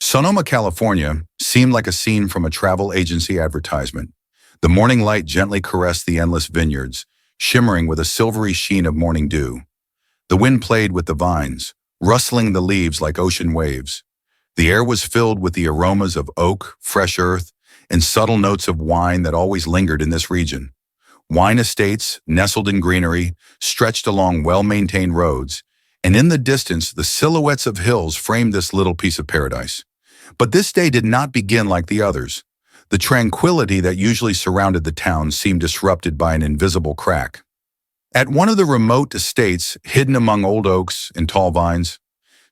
Sonoma, California, seemed like a scene from a travel agency advertisement. The morning light gently caressed the endless vineyards, shimmering with a silvery sheen of morning dew. The wind played with the vines, rustling the leaves like ocean waves. The air was filled with the aromas of oak, fresh earth, and subtle notes of wine that always lingered in this region. Wine estates, nestled in greenery, stretched along well-maintained roads, and in the distance, the silhouettes of hills framed this little piece of paradise. But this day did not begin like the others. The tranquility that usually surrounded the town seemed disrupted by an invisible crack. At one of the remote estates, hidden among old oaks and tall vines,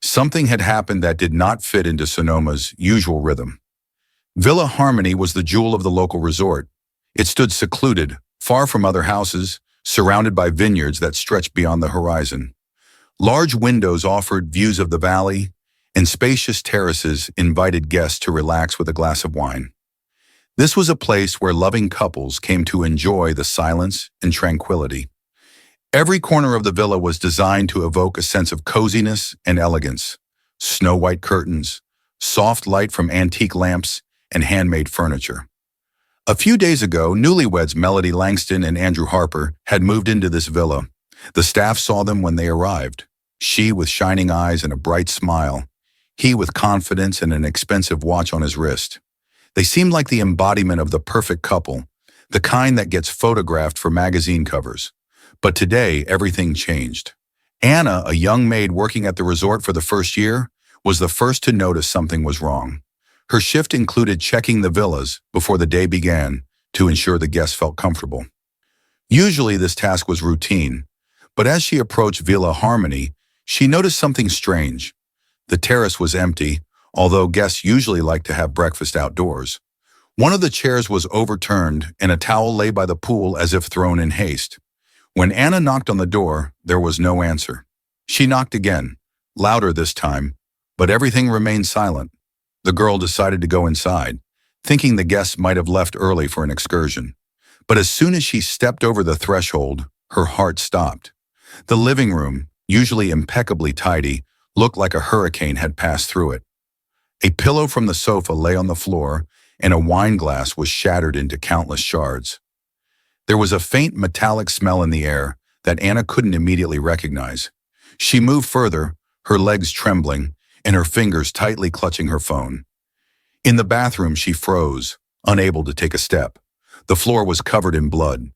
something had happened that did not fit into Sonoma's usual rhythm. Villa Harmony was the jewel of the local resort. It stood secluded, far from other houses, surrounded by vineyards that stretched beyond the horizon. Large windows offered views of the valley, and spacious terraces invited guests to relax with a glass of wine. This was a place where loving couples came to enjoy the silence and tranquility. Every corner of the villa was designed to evoke a sense of coziness and elegance. Snow-white curtains, soft light from antique lamps, and handmade furniture. A few days ago, newlyweds Melody Langston and Andrew Harper had moved into this villa. The staff saw them when they arrived. She with shining eyes and a bright smile. He with confidence and an expensive watch on his wrist. They seemed like the embodiment of the perfect couple, the kind that gets photographed for magazine covers. But today, everything changed. Anna, a young maid working at the resort for the first year, was the first to notice something was wrong. Her shift included checking the villas before the day began to ensure the guests felt comfortable. Usually this task was routine, but as she approached Villa Harmony, she noticed something strange. The terrace was empty, although guests usually like to have breakfast outdoors. One of the chairs was overturned and a towel lay by the pool as if thrown in haste. When Anna knocked on the door, there was no answer. She knocked again, louder this time, but everything remained silent. The girl decided to go inside, thinking the guests might have left early for an excursion. But as soon as she stepped over the threshold, her heart stopped. The living room, usually impeccably tidy, looked like a hurricane had passed through it. A pillow from the sofa lay on the floor, and a wine glass was shattered into countless shards. There was a faint metallic smell in the air that Anna couldn't immediately recognize. She moved further, her legs trembling, and her fingers tightly clutching her phone. In the bathroom, she froze, unable to take a step. The floor was covered in blood.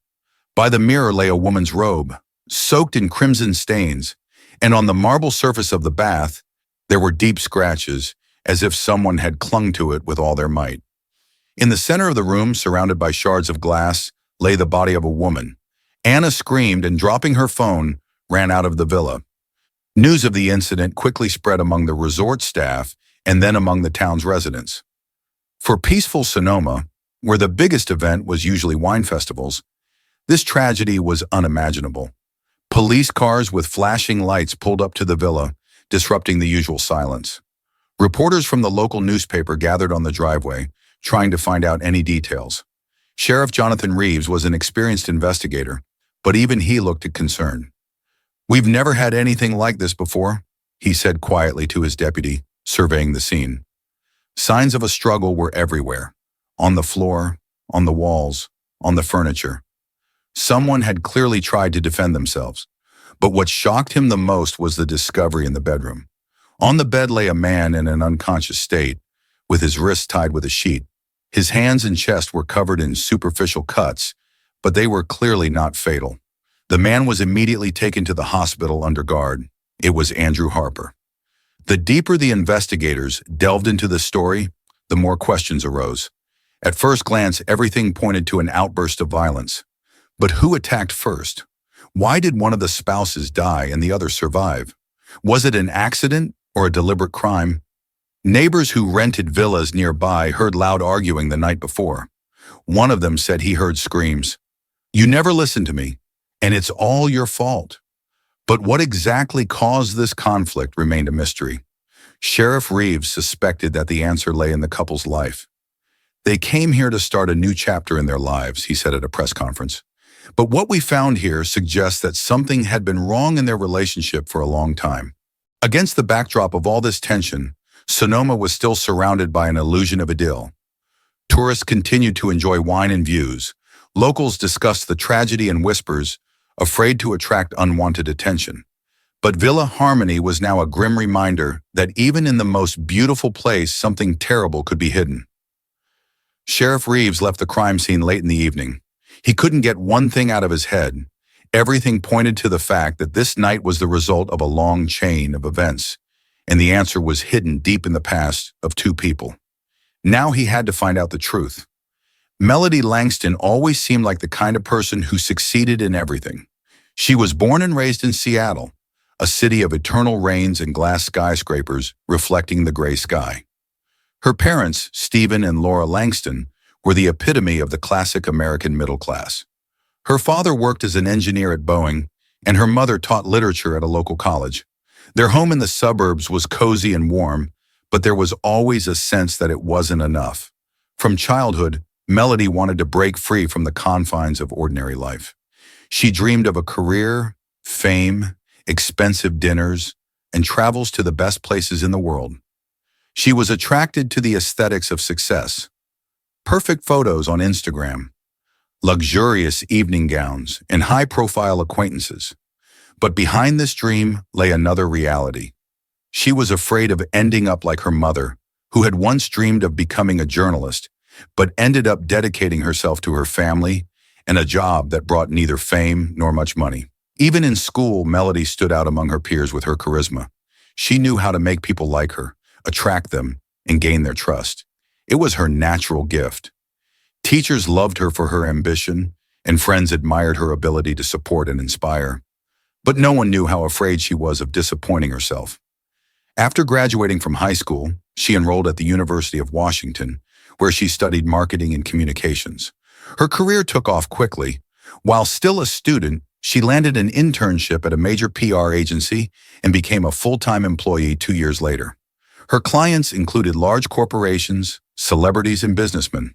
By the mirror lay a woman's robe, soaked in crimson stains, and on the marble surface of the bath, there were deep scratches, as if someone had clung to it with all their might. In the center of the room, surrounded by shards of glass, lay the body of a woman. Anna screamed and, dropping her phone, ran out of the villa. News of the incident quickly spread among the resort staff and then among the town's residents. For peaceful Sonoma, where the biggest event was usually wine festivals, this tragedy was unimaginable. Police cars with flashing lights pulled up to the villa, disrupting the usual silence. Reporters from the local newspaper gathered on the driveway, trying to find out any details. Sheriff Jonathan Reeves was an experienced investigator, but even he looked concerned. "We've never had anything like this before," he said quietly to his deputy, surveying the scene. Signs of a struggle were everywhere, on the floor, on the walls, on the furniture. Someone had clearly tried to defend themselves, but what shocked him the most was the discovery in the bedroom. On the bed lay a man in an unconscious state, with his wrists tied with a sheet. His hands and chest were covered in superficial cuts, but they were clearly not fatal. The man was immediately taken to the hospital under guard. It was Andrew Harper. The deeper the investigators delved into the story, the more questions arose. At first glance, everything pointed to an outburst of violence. But who attacked first? Why did one of the spouses die and the other survive? Was it an accident or a deliberate crime? Neighbors who rented villas nearby heard loud arguing the night before. One of them said he heard screams, "You never listened to me, and it's all your fault." But what exactly caused this conflict remained a mystery. Sheriff Reeves suspected that the answer lay in the couple's life. "They came here to start a new chapter in their lives," he said at a press conference. "But what we found here suggests that something had been wrong in their relationship for a long time." Against the backdrop of all this tension, Sonoma was still surrounded by an illusion of idyll. Tourists continued to enjoy wine and views. Locals discussed the tragedy in whispers, afraid to attract unwanted attention. But Villa Harmony was now a grim reminder that even in the most beautiful place, something terrible could be hidden. Sheriff Reeves left the crime scene late in the evening. He couldn't get one thing out of his head. Everything pointed to the fact that this night was the result of a long chain of events, and the answer was hidden deep in the past of two people. Now he had to find out the truth. Melody Langston always seemed like the kind of person who succeeded in everything. She was born and raised in Seattle, a city of eternal rains and glass skyscrapers reflecting the gray sky. Her parents, Stephen and Laura Langston, were the epitome of the classic American middle class. Her father worked as an engineer at Boeing, and her mother taught literature at a local college. Their home in the suburbs was cozy and warm, but there was always a sense that it wasn't enough. From childhood, Melody wanted to break free from the confines of ordinary life. She dreamed of a career, fame, expensive dinners, and travels to the best places in the world. She was attracted to the aesthetics of success. Perfect photos on Instagram, luxurious evening gowns, and high-profile acquaintances. But behind this dream lay another reality. She was afraid of ending up like her mother, who had once dreamed of becoming a journalist, but ended up dedicating herself to her family and a job that brought neither fame nor much money. Even in school, Melody stood out among her peers with her charisma. She knew how to make people like her, attract them, and gain their trust. It was her natural gift. Teachers loved her for her ambition, and friends admired her ability to support and inspire. But no one knew how afraid she was of disappointing herself. After graduating from high school, she enrolled at the University of Washington, where she studied marketing and communications. Her career took off quickly. While still a student, she landed an internship at a major PR agency and became a full-time employee 2 years later. Her clients included large corporations, celebrities, and businessmen.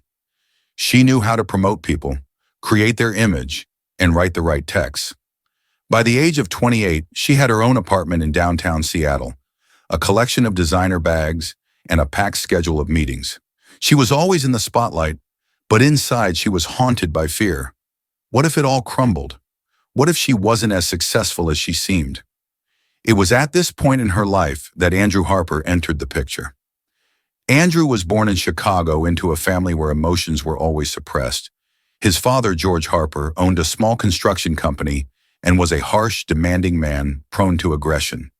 She knew how to promote people, create their image, and write the right texts. By the age of 28, she had her own apartment in downtown Seattle, a collection of designer bags, and a packed schedule of meetings. She was always in the spotlight, but inside she was haunted by fear. What if it all crumbled? What if she wasn't as successful as she seemed? It was at this point in her life that Andrew Harper entered the picture. Andrew was born in Chicago into a family where emotions were always suppressed. His father, George Harper, owned a small construction company and was a harsh, demanding man prone to aggression.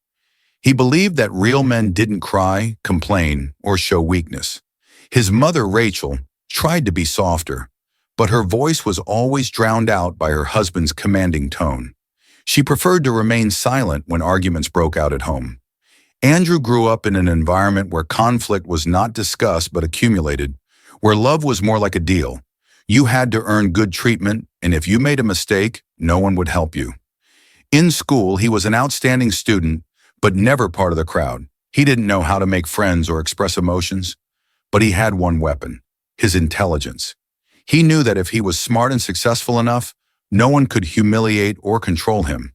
He believed that real men didn't cry, complain, or show weakness. His mother, Rachel, tried to be softer, but her voice was always drowned out by her husband's commanding tone. She preferred to remain silent when arguments broke out at home. Andrew grew up in an environment where conflict was not discussed but accumulated, where love was more like a deal. You had to earn good treatment, and if you made a mistake, no one would help you. In school, he was an outstanding student, but never part of the crowd. He didn't know how to make friends or express emotions, but he had one weapon: his intelligence. He knew that if he was smart and successful enough, no one could humiliate or control him.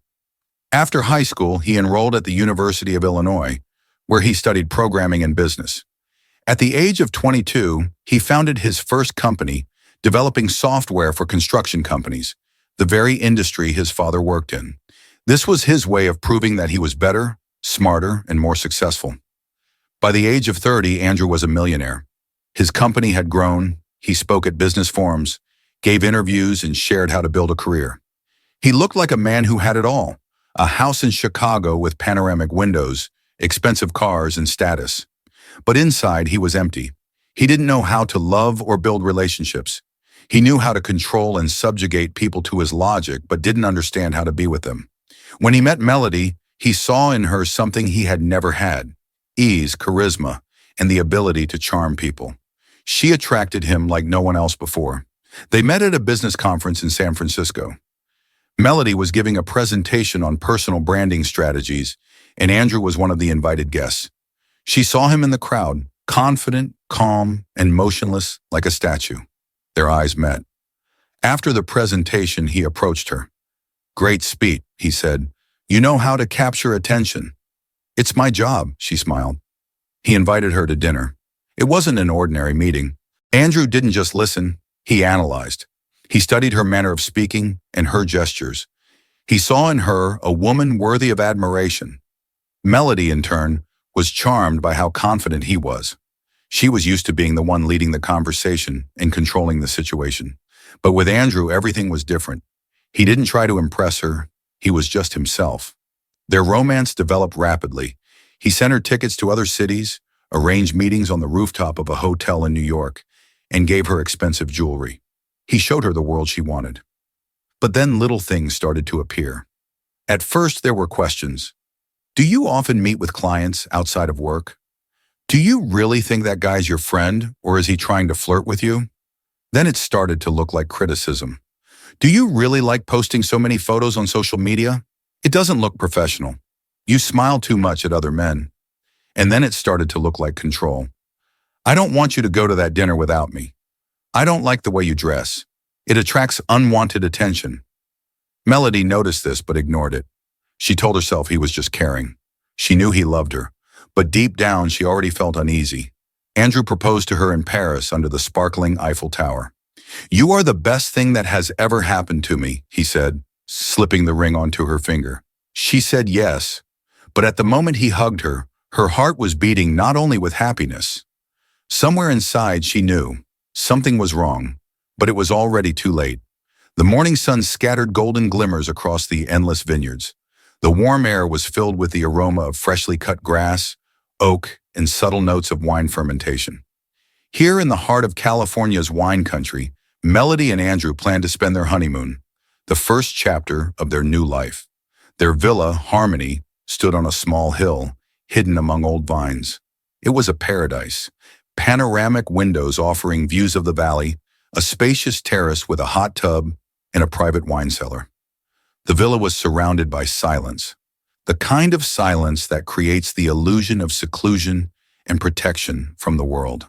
After high school, he enrolled at the University of Illinois, where he studied programming and business. At the age of 22, he founded his first company, developing software for construction companies, the very industry his father worked in. This was his way of proving that he was better, smarter, and more successful. By the age of 30, Andrew was a millionaire. His company had grown, he spoke at business forums, gave interviews, and shared how to build a career. He looked like a man who had it all: a house in Chicago with panoramic windows, expensive cars, and status. But inside, he was empty. He didn't know how to love or build relationships. He knew how to control and subjugate people to his logic, but didn't understand how to be with them. When he met Melody, he saw in her something he had never had: ease, charisma, and the ability to charm people. She attracted him like no one else before. They met at a business conference in San Francisco. Melody was giving a presentation on personal branding strategies, and Andrew was one of the invited guests. She saw him in the crowd, confident, calm, and motionless like a statue. Their eyes met. After the presentation, he approached her. "Great speech," he said. "You know how to capture attention." "It's my job," she smiled. He invited her to dinner. It wasn't an ordinary meeting. Andrew didn't just listen, he analyzed. He studied her manner of speaking and her gestures. He saw in her a woman worthy of admiration. Melody, in turn, was charmed by how confident he was. She was used to being the one leading the conversation and controlling the situation. But with Andrew, everything was different. He didn't try to impress her, he was just himself. Their romance developed rapidly. He sent her tickets to other cities, arranged meetings on the rooftop of a hotel in New York, and gave her expensive jewelry. He showed her the world she wanted. But then little things started to appear. At first, there were questions. Do you often meet with clients outside of work? Do you really think that guy's your friend, or is he trying to flirt with you? Then it started to look like criticism. Do you really like posting so many photos on social media? It doesn't look professional. You smile too much at other men. And then it started to look like control. I don't want you to go to that dinner without me. I don't like the way you dress. It attracts unwanted attention. Melody noticed this but ignored it. She told herself he was just caring. She knew he loved her, but deep down she already felt uneasy. Andrew proposed to her in Paris under the sparkling Eiffel Tower. You are the best thing that has ever happened to me, he said, slipping the ring onto her finger. She said yes, but at the moment he hugged her, her heart was beating not only with happiness. Somewhere inside she knew something was wrong, but it was already too late. The morning sun scattered golden glimmers across the endless vineyards. The warm air was filled with the aroma of freshly cut grass, oak, and subtle notes of wine fermentation. Here in the heart of California's wine country, Melody and Andrew planned to spend their honeymoon, the first chapter of their new life. Their villa, Harmony, stood on a small hill, hidden among old vines. It was a paradise, panoramic windows offering views of the valley, a spacious terrace with a hot tub, and a private wine cellar. The villa was surrounded by silence, the kind of silence that creates the illusion of seclusion and protection from the world.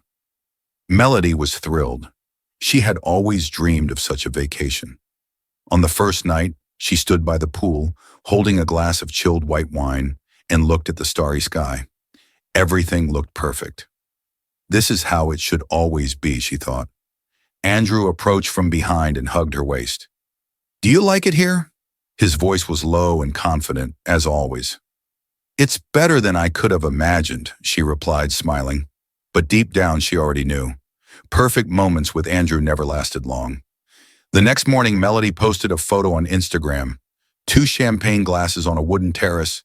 Melody was thrilled. She had always dreamed of such a vacation. On the first night, she stood by the pool, holding a glass of chilled white wine, and looked at the starry sky. Everything looked perfect. This is how it should always be, she thought. Andrew approached from behind and hugged her waist. Do you like it here? His voice was low and confident, as always. It's better than I could have imagined, she replied, smiling. But deep down she already knew. Perfect moments with Andrew never lasted long. The next morning, Melody posted a photo on Instagram. 2 champagne glasses on a wooden terrace,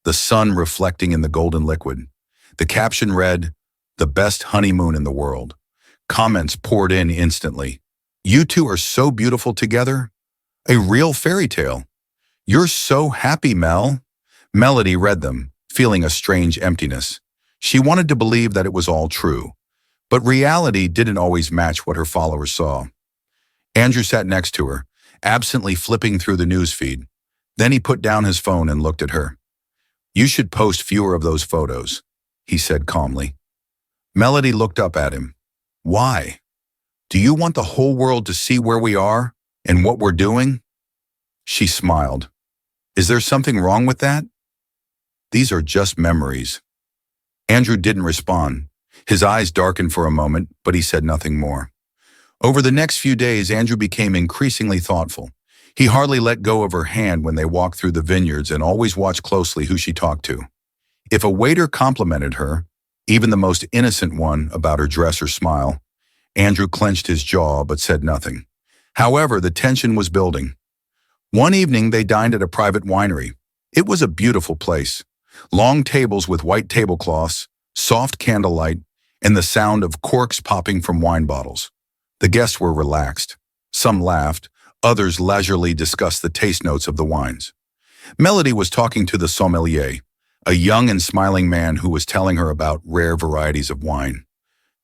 the sun reflecting in the golden liquid. The caption read, "The best honeymoon in the world." Comments poured in instantly. You two are so beautiful together. A real fairy tale. You're so happy, Mel. Melody read them, feeling a strange emptiness. She wanted to believe that it was all true, but reality didn't always match what her followers saw. Andrew sat next to her, absently flipping through the news feed. Then he put down his phone and looked at her. You should post fewer of those photos, he said calmly. Melody looked up at him. Why? Do you want the whole world to see where we are and what we're doing? She smiled. Is there something wrong with that? These are just memories. Andrew didn't respond. His eyes darkened for a moment, but he said nothing more. Over the next few days, Andrew became increasingly thoughtful. He hardly let go of her hand when they walked through the vineyards and always watched closely who she talked to. If a waiter complimented her, even the most innocent one about her dress or smile, Andrew clenched his jaw but said nothing. However, the tension was building. One evening, they dined at a private winery. It was a beautiful place. Long tables with white tablecloths, soft candlelight, and the sound of corks popping from wine bottles. The guests were relaxed. Some laughed, others leisurely discussed the taste notes of the wines. Melody was talking to the sommelier, a young and smiling man who was telling her about rare varieties of wine.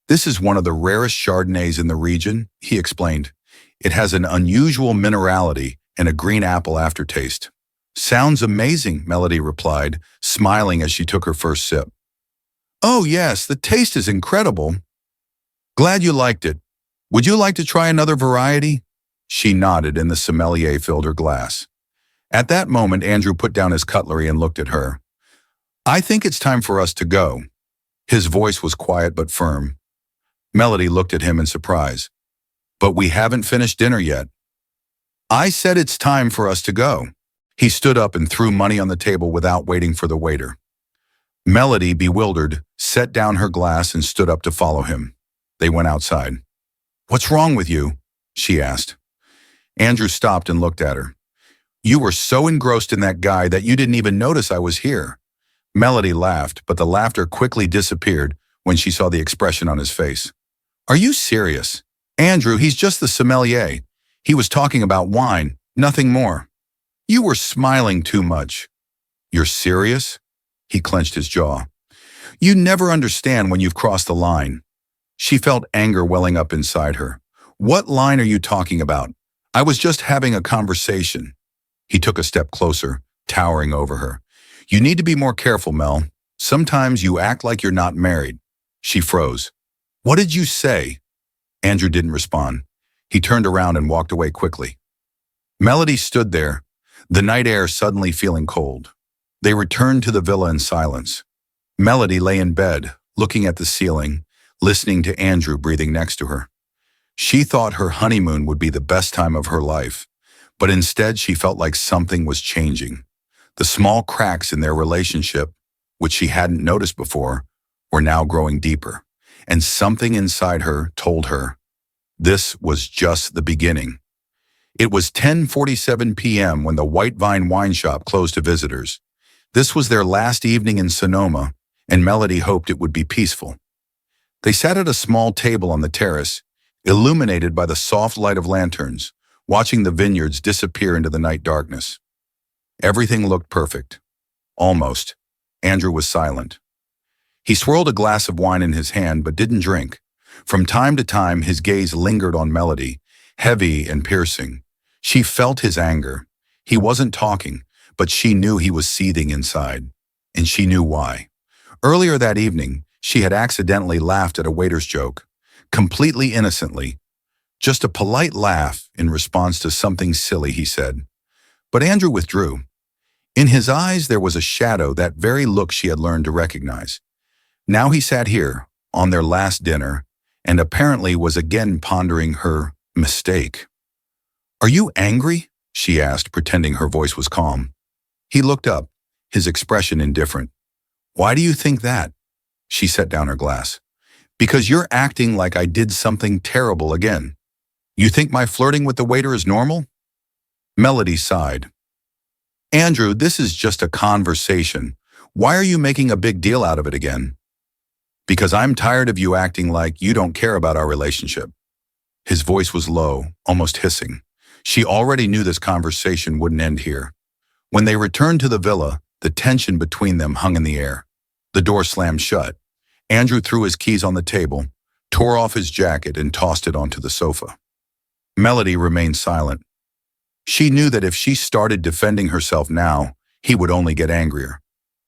This is one of the rarest Chardonnays in the region, he explained. It has an unusual minerality and a green apple aftertaste. Sounds amazing, Melody replied, smiling as she took her first sip. Oh yes, the taste is incredible. Glad you liked it. Would you like to try another variety? She nodded and the sommelier filled her glass. At that moment, Andrew put down his cutlery and looked at her. I think it's time for us to go. His voice was quiet but firm. Melody looked at him in surprise. But we haven't finished dinner yet. I said it's time for us to go. He stood up and threw money on the table without waiting for the waiter. Melody, bewildered, set down her glass and stood up to follow him. They went outside. What's wrong with you? She asked. Andrew stopped and looked at her. You were so engrossed in that guy that you didn't even notice I was here. Melody laughed, but the laughter quickly disappeared when she saw the expression on his face. Are you serious? Andrew, he's just the sommelier. He was talking about wine, nothing more. You were smiling too much. You're serious? He clenched his jaw. You never understand when you've crossed the line. She felt anger welling up inside her. What line are you talking about? I was just having a conversation. He took a step closer, towering over her. You need to be more careful, Mel. Sometimes you act like you're not married. She froze. What did you say? Andrew didn't respond. He turned around and walked away quickly. Melody stood there, the night air suddenly feeling cold. They returned to the villa in silence. Melody lay in bed, looking at the ceiling, listening to Andrew breathing next to her. She thought her honeymoon would be the best time of her life, but instead she felt like something was changing. The small cracks in their relationship, which she hadn't noticed before, were now growing deeper, and something inside her told her this was just the beginning. It was 10:47 p.m. when the White Vine wine shop closed to visitors. This was their last evening in Sonoma, and Melody hoped it would be peaceful. They sat at a small table on the terrace, illuminated by the soft light of lanterns, watching the vineyards disappear into the night darkness. Everything looked perfect. Almost. Andrew was silent. He swirled a glass of wine in his hand but didn't drink. From time to time, his gaze lingered on Melody, heavy and piercing. She felt his anger. He wasn't talking, but she knew he was seething inside, and she knew why. Earlier that evening, she had accidentally laughed at a waiter's joke, completely innocently. Just a polite laugh in response to something silly he said. But Andrew withdrew. In his eyes there was a shadow, that very look she had learned to recognize. Now he sat here, on their last dinner, and apparently was again pondering her mistake. Are you angry? She asked, pretending her voice was calm. He looked up, his expression indifferent. Why do you think that? She set down her glass. Because you're acting like I did something terrible again. You think my flirting with the waiter is normal? Melody sighed. Andrew, this is just a conversation. Why are you making a big deal out of it again? Because I'm tired of you acting like you don't care about our relationship. His voice was low, almost hissing. She already knew this conversation wouldn't end here. When they returned to the villa, the tension between them hung in the air. The door slammed shut. Andrew threw his keys on the table, tore off his jacket, and tossed it onto the sofa. Melody remained silent. She knew that if she started defending herself now, he would only get angrier.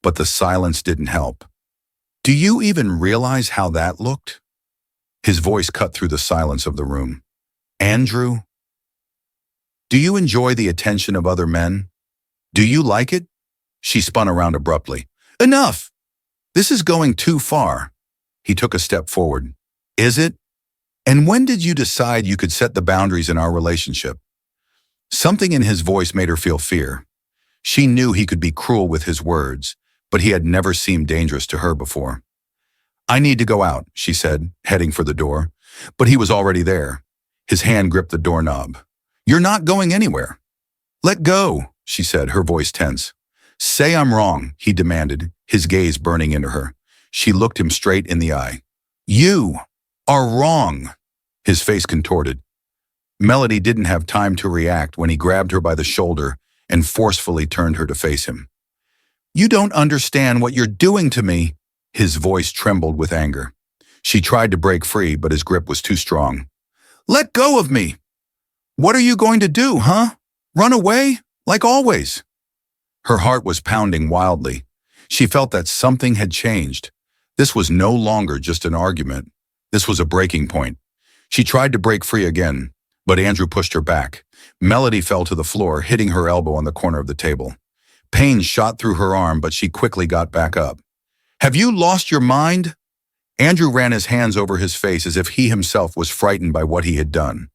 But the silence didn't help. Do you even realize how that looked? His voice cut through the silence of the room. Andrew? Do you enjoy the attention of other men? Do you like it? She spun around abruptly. Enough! This is going too far. He took a step forward. Is it? And when did you decide you could set the boundaries in our relationship? Something in his voice made her feel fear. She knew he could be cruel with his words, but he had never seemed dangerous to her before. I need to go out, she said, heading for the door. But he was already there. His hand gripped the doorknob. You're not going anywhere. Let go, she said, her voice tense. Say I'm wrong, he demanded, his gaze burning into her. She looked him straight in the eye. You are wrong. His face contorted. Melody didn't have time to react when he grabbed her by the shoulder and forcefully turned her to face him. You don't understand what you're doing to me. His voice trembled with anger. She tried to break free, but his grip was too strong. Let go of me. What are you going to do, huh? Run away? Like always. Her heart was pounding wildly. She felt that something had changed. This was no longer just an argument. This was a breaking point. She tried to break free again, but Andrew pushed her back. Melody fell to the floor, hitting her elbow on the corner of the table. Pain shot through her arm, but she quickly got back up. Have you lost your mind? Andrew ran his hands over his face as if he himself was frightened by what he had done.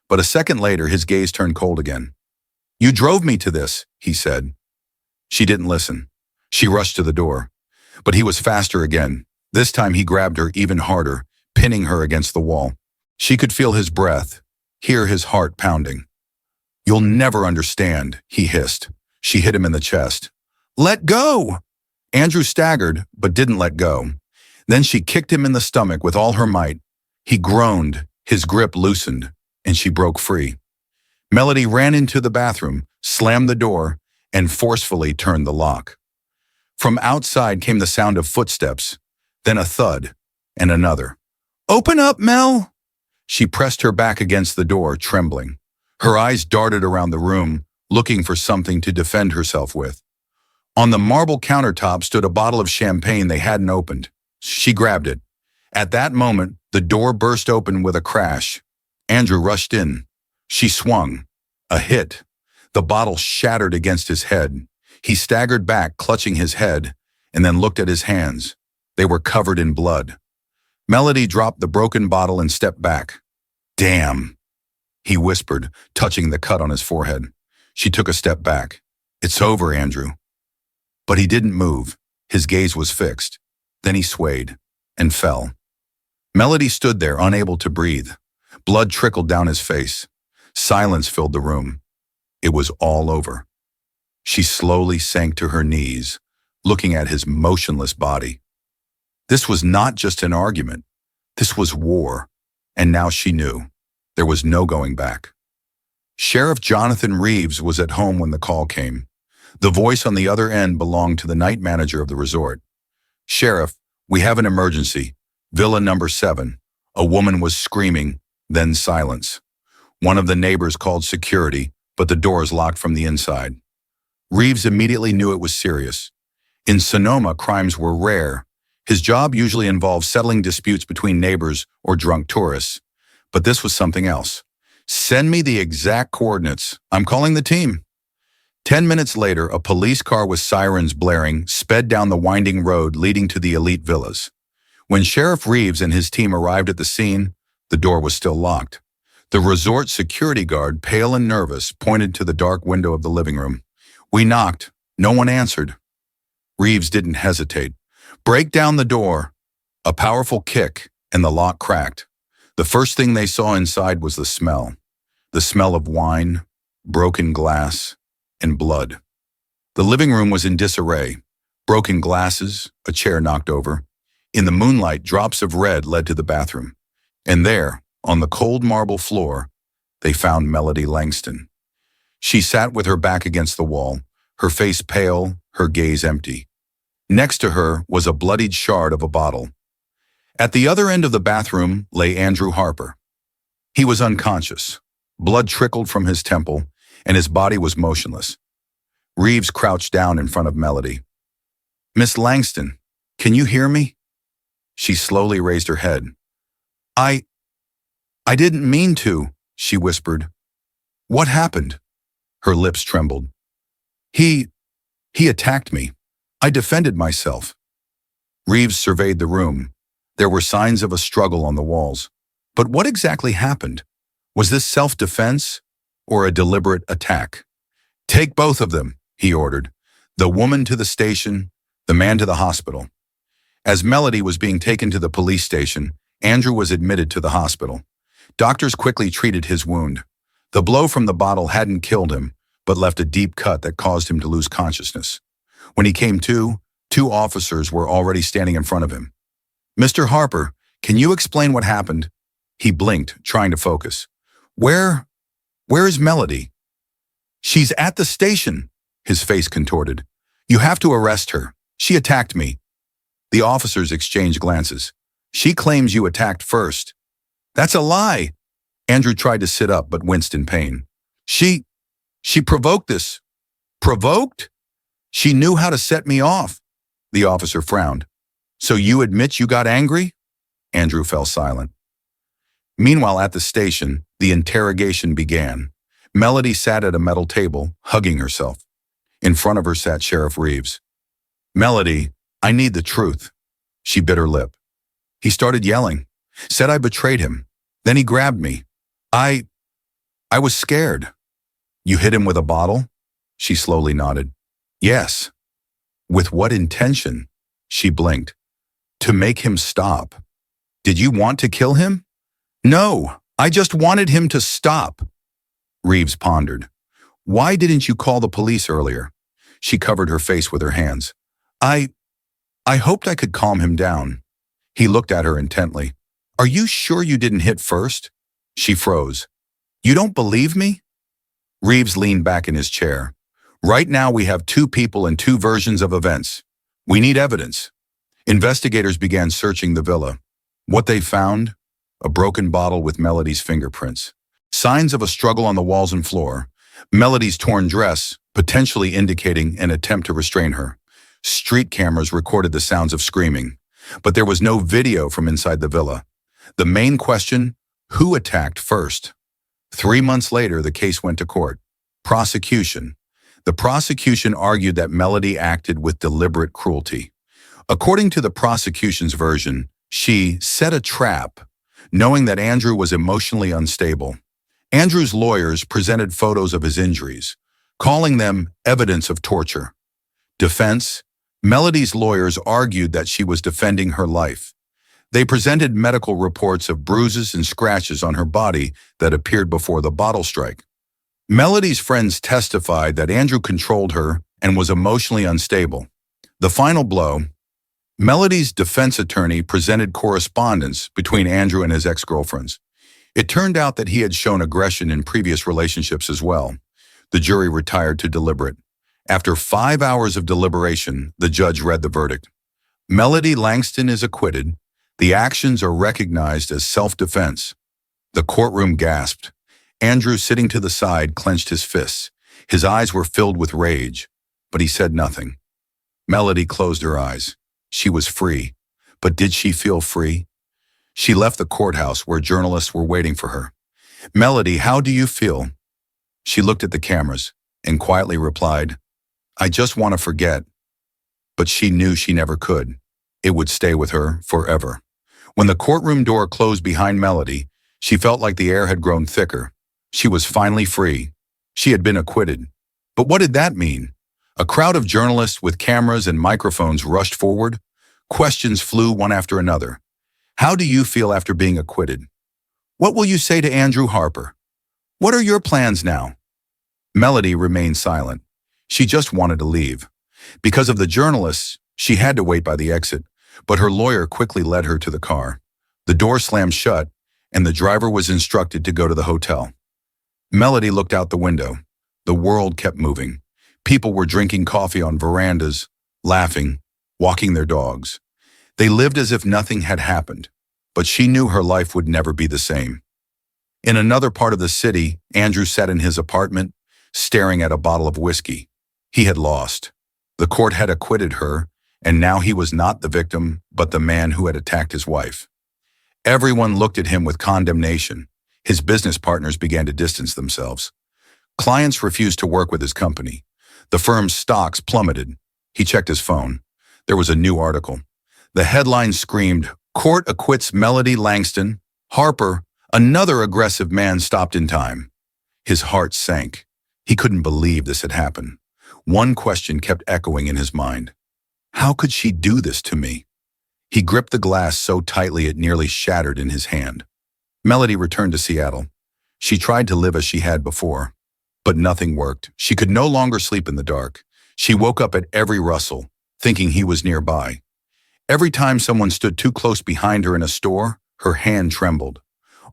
But a second later, his gaze turned cold again. "You drove me to this," he said. She didn't listen. She rushed to the door. But he was faster again. This time he grabbed her even harder, pinning her against the wall. She could feel his breath, hear his heart pounding. "You'll never understand," he hissed. She hit him in the chest. "Let go!" Andrew staggered, but didn't let go. Then she kicked him in the stomach with all her might. He groaned, his grip loosened, and she broke free. Melody ran into the bathroom, slammed the door, and forcefully turned the lock. From outside came the sound of footsteps, then a thud, and another. "Open up, Mel!" She pressed her back against the door, trembling. Her eyes darted around the room, looking for something to defend herself with. On the marble countertop stood a bottle of champagne they hadn't opened. She grabbed it. At that moment, the door burst open with a crash. Andrew rushed in. She swung. A hit. The bottle shattered against his head. He staggered back, clutching his head, and then looked at his hands. They were covered in blood. Melody dropped the broken bottle and stepped back. "Damn," he whispered, touching the cut on his forehead. She took a step back. "It's over, Andrew." But he didn't move. His gaze was fixed. Then he swayed and fell. Melody stood there, unable to breathe. Blood trickled down his face. Silence filled the room. It was all over. She slowly sank to her knees, looking at his motionless body. This was not just an argument. This was war. And now she knew. There was no going back. Sheriff Jonathan Reeves was at home when the call came. The voice on the other end belonged to the night manager of the resort. "Sheriff, we have an emergency. Villa number 7. A woman was screaming, then silence. One of the neighbors called security, but the doors locked from the inside." Reeves immediately knew it was serious. In Sonoma, crimes were rare. His job usually involved settling disputes between neighbors or drunk tourists. But this was something else. "Send me the exact coordinates. I'm calling the team." 10 minutes later, a police car with sirens blaring sped down the winding road leading to the elite villas. When Sheriff Reeves and his team arrived at the scene, the door was still locked. The resort security guard, pale and nervous, pointed to the dark window of the living room. "We knocked. No one answered." Reeves didn't hesitate. "Break down the door." A powerful kick, and the lock cracked. The first thing they saw inside was the smell. The smell of wine, broken glass, and blood. The living room was in disarray. Broken glasses, a chair knocked over. In the moonlight, drops of red led to the bathroom. And there, on the cold marble floor, they found Melody Langston. She sat with her back against the wall, her face pale, her gaze empty. Next to her was a bloodied shard of a bottle. At the other end of the bathroom lay Andrew Harper. He was unconscious. Blood trickled from his temple, and his body was motionless. Reeves crouched down in front of Melody. "Miss Langston, can you hear me?" She slowly raised her head. I didn't mean to," she whispered. "What happened?" Her lips trembled. He attacked me. I defended myself." Reeves surveyed the room. There were signs of a struggle on the walls. But what exactly happened? Was this self-defense or a deliberate attack? "Take both of them," he ordered. "The woman to the station, the man to the hospital." As Melody was being taken to the police station, Andrew was admitted to the hospital. Doctors quickly treated his wound. The blow from the bottle hadn't killed him, but left a deep cut that caused him to lose consciousness. When he came to, 2 officers were already standing in front of him. "Mr. Harper, can you explain what happened?" He blinked, trying to focus. Where is Melody?" "She's at the station," his face contorted. "You have to arrest her. She attacked me." The officers exchanged glances. "She claims you attacked first." "That's a lie." Andrew tried to sit up but winced in pain. She provoked this." "Provoked?" "She knew how to set me off." The officer frowned. "So you admit you got angry?" Andrew fell silent. Meanwhile, at the station, the interrogation began. Melody sat at a metal table, hugging herself. In front of her sat Sheriff Reeves. "Melody, I need the truth." She bit her lip. He started yelling, said I betrayed him. Then he grabbed me. I was scared. You hit him with a bottle? She slowly nodded. Yes. With what intention? She blinked. To make him stop. Did you want to kill him? No, I just wanted him to stop. Reeves pondered. Why didn't you call the police earlier? She covered her face with her hands. I hoped I could calm him down. He looked at her intently. Are you sure you didn't hit first? She froze. You don't believe me? Reeves leaned back in his chair. Right now we have two people and two versions of events. We need evidence. Investigators began searching the villa. What they found? A broken bottle with Melody's fingerprints. Signs of a struggle on the walls and floor. Melody's torn dress, potentially indicating an attempt to restrain her. Street cameras recorded the sounds of screaming. But there was no video from inside the villa. The main question, who attacked first? 3 months later, the case went to court. Prosecution. The prosecution argued that Melody acted with deliberate cruelty. According to the prosecution's version, she set a trap, knowing that Andrew was emotionally unstable. Andrew's lawyers presented photos of his injuries, calling them evidence of torture. Defense. Melody's lawyers argued that she was defending her life. They presented medical reports of bruises and scratches on her body that appeared before the bottle strike. Melody's friends testified that Andrew controlled her and was emotionally unstable. The final blow. Melody's defense attorney presented correspondence between Andrew and his ex-girlfriends. It turned out that he had shown aggression in previous relationships as well. The jury retired to deliberate. After 5 hours of deliberation, the judge read the verdict. Melody Langston is acquitted. The actions are recognized as self-defense. The courtroom gasped. Andrew, sitting to the side, clenched his fists. His eyes were filled with rage, but he said nothing. Melody closed her eyes. She was free. But did she feel free? She left the courthouse where journalists were waiting for her. Melody, how do you feel? She looked at the cameras and quietly replied, I just want to forget. But she knew she never could. It would stay with her forever. When the courtroom door closed behind Melody, she felt like the air had grown thicker. She was finally free. She had been acquitted. But what did that mean? A crowd of journalists with cameras and microphones rushed forward. Questions flew one after another. How do you feel after being acquitted? What will you say to Andrew Harper? What are your plans now? Melody remained silent. She just wanted to leave. Because of the journalists, she had to wait by the exit, but her lawyer quickly led her to the car. The door slammed shut, and the driver was instructed to go to the hotel. Melody looked out the window. The world kept moving. People were drinking coffee on verandas, laughing, walking their dogs. They lived as if nothing had happened, but she knew her life would never be the same. In another part of the city, Andrew sat in his apartment, staring at a bottle of whiskey. He had lost. The court had acquitted her, and now he was not the victim, but the man who had attacked his wife. Everyone looked at him with condemnation. His business partners began to distance themselves. Clients refused to work with his company. The firm's stocks plummeted. He checked his phone. There was a new article. The headline screamed, Court acquits Melody Langston. Harper, another aggressive man, stopped in time. His heart sank. He couldn't believe this had happened. One question kept echoing in his mind. How could she do this to me? He gripped the glass so tightly it nearly shattered in his hand. Melody returned to Seattle. She tried to live as she had before, but nothing worked. She could no longer sleep in the dark. She woke up at every rustle, thinking he was nearby. Every time someone stood too close behind her in a store, her hand trembled.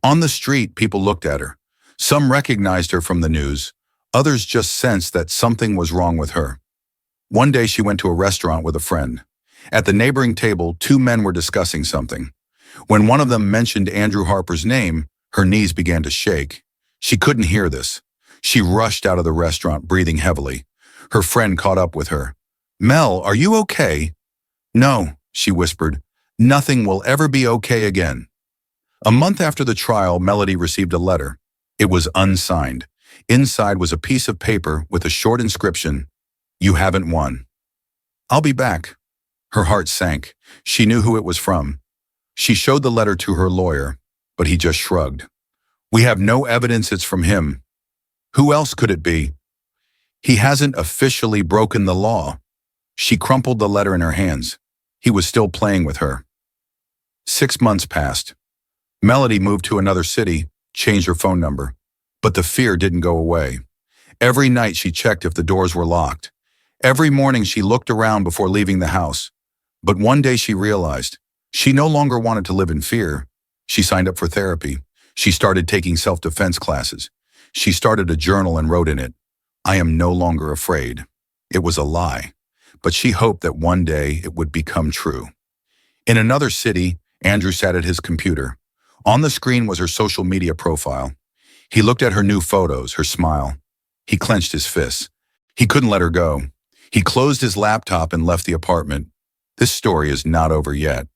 On the street, people looked at her. Some recognized her from the news. Others just sensed that something was wrong with her. One day she went to a restaurant with a friend. At the neighboring table, two men were discussing something. When one of them mentioned Andrew Harper's name, her knees began to shake. She couldn't hear this. She rushed out of the restaurant, breathing heavily. Her friend caught up with her. Mel, are you okay? No, she whispered. Nothing will ever be okay again. A month after the trial, Melody received a letter. It was unsigned. Inside was a piece of paper with a short inscription, You haven't won. I'll be back. Her heart sank. She knew who it was from. She showed the letter to her lawyer, but he just shrugged. We have no evidence it's from him. Who else could it be? He hasn't officially broken the law. She crumpled the letter in her hands. He was still playing with her. 6 months passed. Melody moved to another city, changed her phone number. But the fear didn't go away. Every night she checked if the doors were locked. Every morning she looked around before leaving the house. But one day she realized she no longer wanted to live in fear. She signed up for therapy. She started taking self-defense classes. She started a journal and wrote in it, "I am no longer afraid." It was a lie, but she hoped that one day it would become true. In another city, Andrew sat at his computer. On the screen was her social media profile. He looked at her new photos, her smile. He clenched his fists. He couldn't let her go. He closed his laptop and left the apartment. This story is not over yet.